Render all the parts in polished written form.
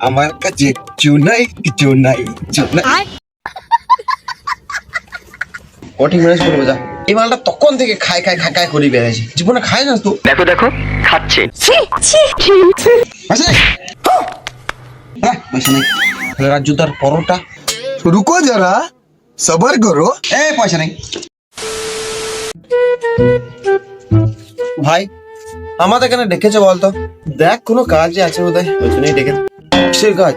আমার কাছে কিছু নাই কিছু নাই কিছু নাই। ও ঠিক ম্যানেজ করবো যা। এই মালটা তখন থেকে খাই খাই খাই খাই করে বেড়েছে, জীবনে খায় না তো। দেখো দেখো খাচ্ছে। পয়সা নেই, পয়সা নেই। জুতার পরোটা। रुको जरा सबर करो। পয়সা নেই ভাই। আমাদের এখানে ডেকেছে বলতো? দেখ কোনো কাজে আছে বোধহয়, ওই জন্যই ডেকেছে। কিসের কাজ?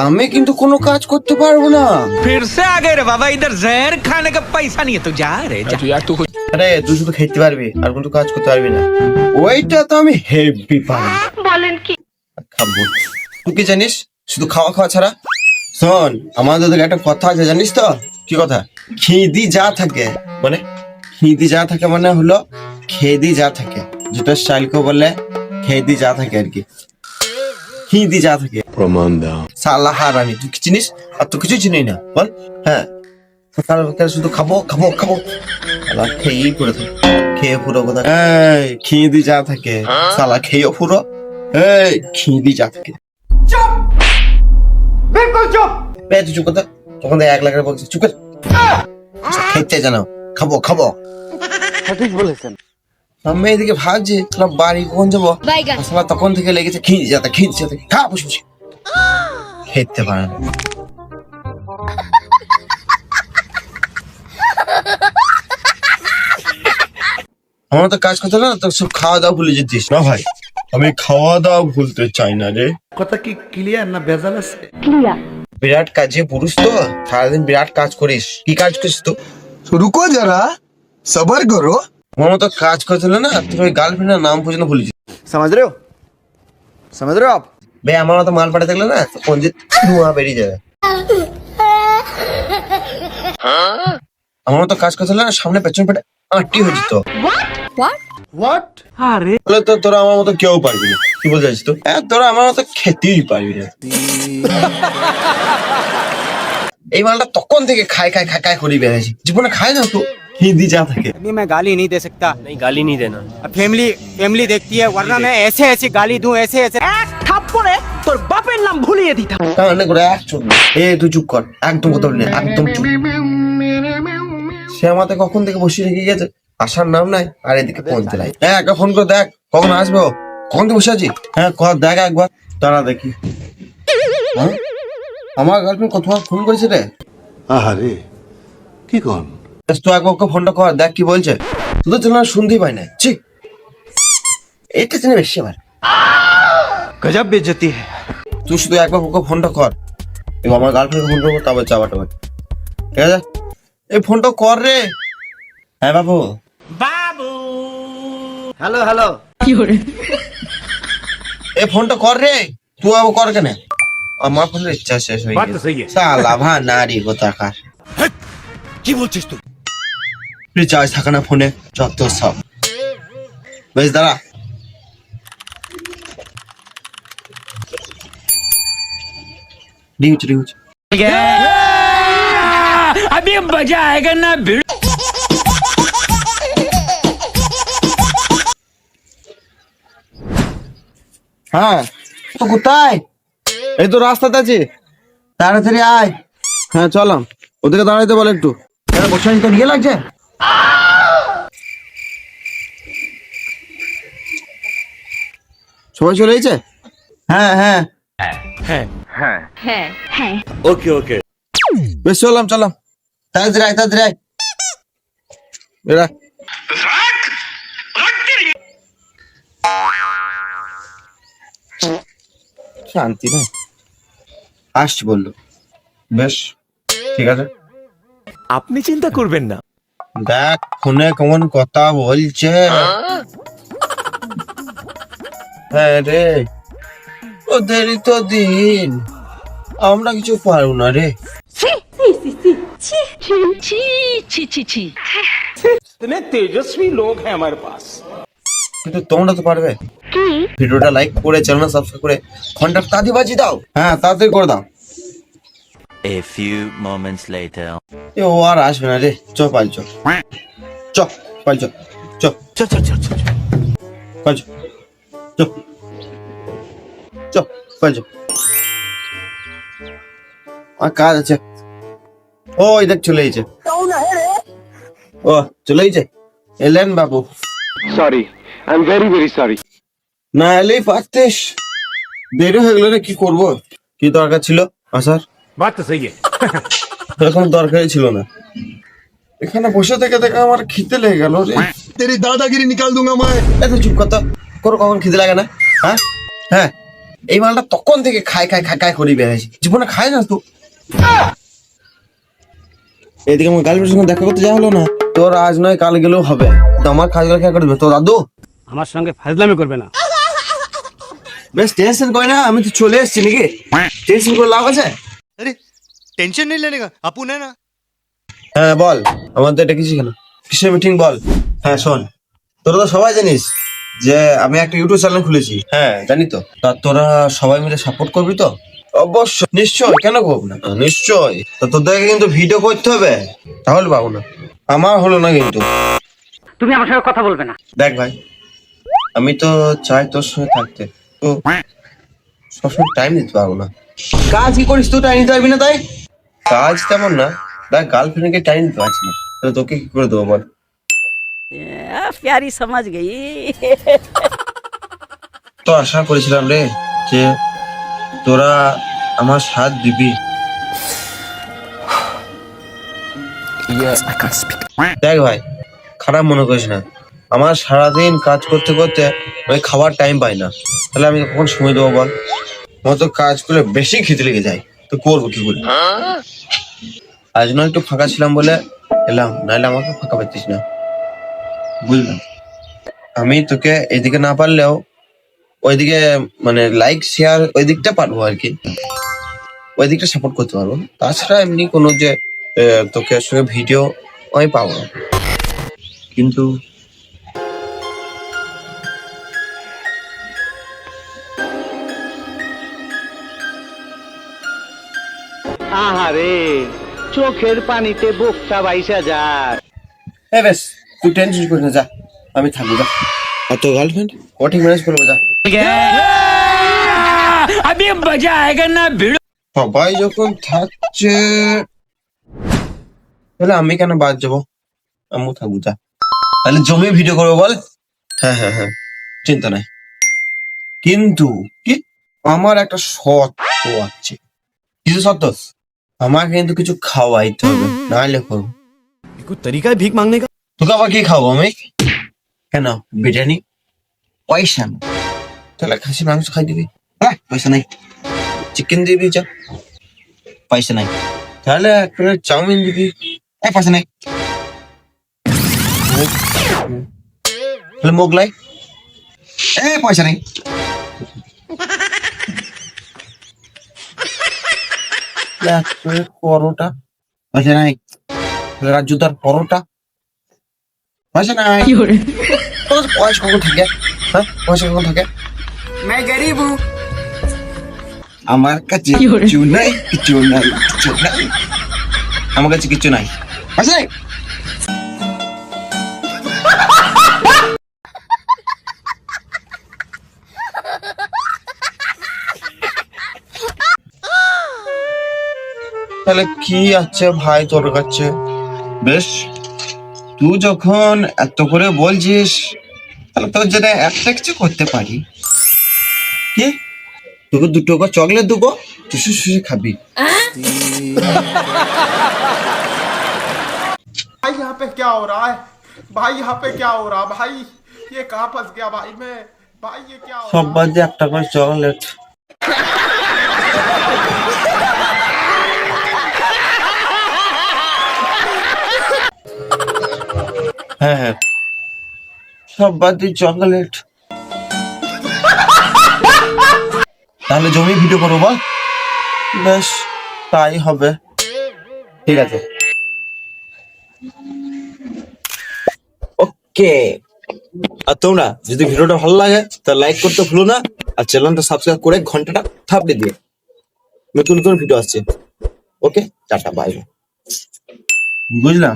আমি কিন্তু কোনো কাজ করতে পারবো না। फिर से आ गए रे बाबा, इधर जहर खाने का पैसा नहीं है तो जा रे जा। আরে তুই শুধু খেতে পারবি আর কিন্তু কাজ করতে পারবি না। ওইটা তো আমি হেভি পারি। বলেন কি? খাবো। তুই কি জানিস শুধু খাওয়া খাওয়া ছাড়া? শোন, আমাদের ওদিকে একটা কথা আছে জানিস তো? কি কথা? খিদি যা থাকে মানে, খিদি যা থাকে মানে হলো খেদি যা থাকে, যেটা স্টাইলকে বলে খেদি যা থাকে আর কি। খিদি যা থাকে প্রমাণ দাও। সালা হারামি, তুই কি চিনিস? আর তো কিছু চিনি না বল। হ্যাঁ, শুধু খাবো খাবো খাবো, খেয়েই পড়ে থাকে। খেয়ে পুরো কথা খিদি যা থাকে, সালা খেয়েও পুরো খিদি যা থাকে। বিলকুল চুপ। তুই চুপ কথা, তখন 1 লাখের বলছিস চুপ কর। খেতে জানো, খাবো খাবো। ঠিক বলেছেন। আমি এদিকে ভাবছি বাড়ি কখন যাবো, আসলে তখন থেকে লেগেছে খিদি যাতে খিদি যাতে। খা বসে বসে খেতে পারে না। আমার তো কাজ করতে না, তো সব খাওয়া দাওয়া ভুলে যেতিস না ভাই। আমি খাওয়া দাওয়া ভুলতে চাই না রে। কথা কি ক্লিয়ার না ভেজাল আছে? বিরাট কাজে পুরুষ তো, সারাদিন বিরাট কাজ করিস। কি কাজ করিস তো? रुको जरा सबर करो। আমার মতো কাজ করতে হলে না, তোর ওই গার্লফ্রেন্ডের নাম পর্যন্ত ভুলে যেতিস। समझ रहे हो आप? ভাই আমার মতো মাল পাঠে থাকলে না, কোন যে ধোঁয়া বেরিয়ে যাবে। আমার মতো কাজ করতে হলে না, সামনে পেছন পেটে আটটি হয়ে যেত। व्हाट? বলে তো তোরা আমার মতো কেউ পারবি না। কি বলতে চাইছিস তো? তোরা আমার মতো খেতেই পারবি না। এই মালটা তখন থেকে খাই খাই খাই খাই করে বেড়েছে, জীবনে খায় না তো। খিদি যা থাকে। मैं गाली नहीं दे सकता। नहीं गाली नहीं देना। फैमिली देखती है, वरना मैं ऐसे ऐसे गाली दूं, ऐसे ऐसे। থাপ্পড়ে তোর বাপের নাম ভুলিয়ে দিতাম। কারণে করে এক চুপ। তুই চুপ কর, একদম কথা বলবি না, একদম চুপ। সে আমাদের কখন থেকে বসিয়ে রেখে গেছে, আসার নাম নাই আর এদিকে ফোন চালাই। একটা ফোন করে দেখ কখন আসবে ও, কখন থেকে বসে আছি। কর দেখ একবার, তারা দেখি। আমার গার্লফ্রেন্ড কতবার ফোন করেছে রে। আরে কি কোন? তো একবার ওকে ফোনটা কর, দেখ কি বলছে। তুই তো শুনতেই পাই না। ঠিক এইটা জেনে বেশি আবার गजब बेइज्जती है। তুই শুধু একবার ওকে ফোনটা কর। এবার আমার গার্লফ্রেন্ডকে ফোন করবো, তারপর চাবাটা। ঠিক আছে, এই ফোনটা কর রে। হ্যাঁ বাবু। Hello hello. এই ফোনটা কর রে। তুই আবার কর কেন? আমার ফোনের রিচার্জ শেষ হয়ে গেছে। শালা ভানারি কোথাকার। কি বলছিস তুই? রিচার্জ থাকে না ফোনে, যত সব। বেশ দাঁড়া। রিউজ अभी मजा आएगा ना भिड़। হ্যাঁ, তো কোথায়? এই তো রাস্তাতে আছি, তাড়াতাড়ি আয়। হ্যাঁ চলাম, ওদেরকে দাঁড়াইতে বল একটু। বসে তো নিয়ে লাগছে। সবাই চলে গেছে? হ্যাঁ হ্যাঁ ओके ओके। বেশ চলাম তাড়াতাড়ি আয় তাড়াতাড়ি আয়। এরা শান্তি না, আসছি বললো। বেশ ঠিক আছে, আপনি চিন্তা করবেন না। দেখ ফোনে কেমন কথা বলছে। হ্যাঁ রে, ওদেরই তো দিন, আমরা কিছু পারবো না রে। इतने तेजस्वी लोग हैं हमारे पास। কিন্তু তোমরা তো পারবে। ভিডিওটা লাইক করে চ্যানেল সাবস্ক্রাইব করে ঘন্টার তালি বাজিয়ে দাও। হ্যাঁ তাড়াতাড়ি করে দাও। A few moments later. ও আর আসবে না রে, চ পাল চ চ পাল চ চ পাল চ চ চ পাল চ। আমার কাজ আছে। ও দেখ চলে এসেছে। ও চলে এসেছে, এলেন বাবু। Sorry, I'm very, very sorry. না এলেই পারতিস, দেরি হয়ে গেল রে, কি করবো? কি দরকার ছিল আসার? बात तो सही है. এখন দরকারই ছিল না। এখানে বসে থেকে থেকে আমার খিদে লেগে গেল রে। तेरी दादागिरी निकाल दूंगा मैं। এত চুপ কথা করো, কখন খিদে লাগে না? হ্যাঁ হ্যাঁ, এই মালটা তখন থেকে খাই খাই খাই খাই করি বেড়াইছি, জীবনে খাই না তো। এদিকে আমার গার্লফ্রেন্ডের সঙ্গে দেখা করতে যাওয়া হলো না। তোর আজ নয় কাল গেলেও হবে, তো আমার কাজগুলো কে করবে? তোর দাদু। আমার সঙ্গে ফাজলামি করবে না। বেশ টেনশন করে না, আমি তো চলে এসেছি নাকি, টেনশন করে লাভ আছে? अरे टेंशन नहीं लेने का, अपुन है ना। হ্যাঁ বল, আমাদের এটা কিছু কেন, কিসের মিটিং বল? হ্যাঁ শোন, তোরা তো সবাই জানিস যে আমি একটা ইউটিউব চ্যানেল খুলেছি। হ্যাঁ জানি তো। তা তোরা সবাই মিলে সাপোর্ট করবি তো? অবশ্যই, নিশ্চয়, কেন করবো না, নিশ্চয়। তা তোদেরকে কিন্তু ভিডিও করতে হবে, তাহলে পাবো না। আমার হলো না কিন্তু। তুমি আমার সঙ্গে কথা বলবে না। দেখ ভাই, আমি তো চাই তোর সঙ্গে থাকতে, তো সবসময় টাইম দিতে পারবো না। কাজ কি করিস তুই, টাইম দিতে পারবি না? তাই কাজ তেমন না, দেখ গার্লফ্রেন্ডকে টাইম দিতে পারছি না, তাহলে তোকে কি করে দেবো বল? प्यारी समझ गई। তো আশা করেছিলাম রে যে তোরা আমার সাথ দিবি। দেখ ভাই, খারাপ মনে করিস না, আমার সারাদিন কাজ করতে করতে ওই খাবার টাইম পাই না, তাহলে আমি কখন সময় দেবো বল? আমার তো কাজ করে বেশি খিদে লেগে যায়, তো করবো কি করে? আজ নয় একটু ফাঁকা ছিলাম বলে এলাম, নাহলে আমাকে ফাঁকা পাচ্ছিস না, বুঝলাম। আমি তোকে এদিকে না পারলেও ওইদিকে মানে লাইক শেয়ার ওই দিকটা পারবো আর কি, ওই দিকটা সাপোর্ট করতে পারবো। তাছাড়া এমনি কোনো যে তোকে সঙ্গে ভিডিও আমি পাবো না। কিন্তু আহারে, চোখের পানিতে বোকটা বাইসা যায়। বেশ তুই টেনশন করিস না, যা আমি থাকবো, যা। আর তোর গার্লফ্রেন্ড ও ঠিক ম্যানেজ করবো, যা। अभी मजा आएगा ना भिड़ो। সবাই যখন থাকছে তাহলে আমি কেন বাদ যাবো? আমিও থাকবো, যা। তাহলে জমি ভিডিও করবো বল? হ্যাঁ হ্যাঁ হ্যাঁ, চিন্তা নাই। কিন্তু কি, আমার একটা শর্ত আছে। কিছু শর্ত, আমাকে কিন্তু কিছু খাওয়াইতে হবে, নাহলে করবো। कोई तरीका है भीख मांगने का? তোকে আবার কি খাবো আমি? কেন বিরিয়ানি? পয়সা না, তাহলে খাসি মাংস খাই দিবি? হ্যাঁ পয়সা নাই। চিকেন দিবি, যা। পয়সা নাই। তাহলে এক প্লেট চাউমিন দিবি? পয়সা নাই। তাহলে মোগলাই? পয়সা নেই। এক প্লেট পরোটা? পয়সা নাই। তাহলে রাজুদার পরোটা? পয়সা নাই। তোর পয়সা কখন থাকে? হ্যাঁ পয়সা কখন থাকে? मैं गरीब हूँ। আমার কাছে কিছু নাই, কিছু নাই, কিছু নাই। আমার কাছে কিছু নাই, পয়সা নাই। তাহলে কি আছে ভাই তোর কাছে? বেশ, তুই যখন এত করে বলছিস, তাহলে তোর যেটা একটা কিছু করতে পারি। কি, তোকে 2 টাকা চকলেট দেবো, চুষে চুষে খাবি। भाई यहाँ पे क्या हो रहा है? भाई यहाँ पे क्या हो रहा? भाई ये कहाँ फंस गया भाई मैं? भाई ये क्या हो সব বাদ দিয়ে একটা করে চকলেট। হ্যাঁ হ্যাঁ, সব বাদ দিয়ে চকলেট। তাহলে জমি ভিডিও করবো বল? বেশ তাই হবে, ঠিক আছে। ওকে, আর তোমরা যদি ভিডিওটা ভালো লাগে তাহলে লাইক করতে ভুলো না, আর চ্যানেলটা সাবস্ক্রাইব করে ঘন্টাটা থাপড়ে দিয়ে, নতুন নতুন ভিডিও আসছে। ওকে, টাটা, বাই। বুঝলাম।